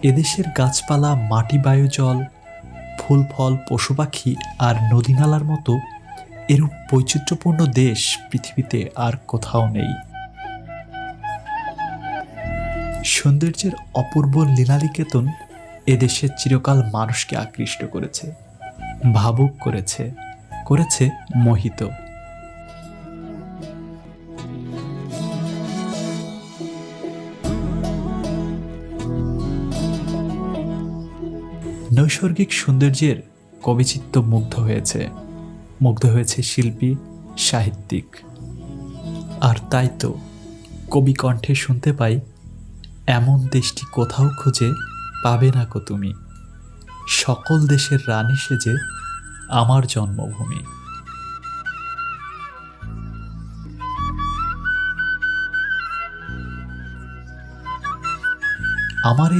এদেশের গাছপালা, মাটি, বায়ু, জল, ফুল, ফল, পশু পাখি আর নদীনালার মতো এরূপ বৈচিত্র্যপূর্ণ দেশ পৃথিবীতে আর কোথাও নেই। সৌন্দর্যের অপূর্ব লীলানিকেতন এদেশের চিরকাল মানুষকে আকৃষ্ট করেছে, ভাবুক করেছে, করেছে মোহিত। নৈসর্গিক সৌন্দর্যের কবিচিত্ত মুগ্ধ হয়েছে শিল্পী, সাহিত্যিক। আর তাই তো কবি কণ্ঠে শুনতে পাই, এমন দেশটি কোথাও খুঁজে পাবে না কো তুমি, সকল দেশের রানী সেজে আমার জন্মভূমি। আমার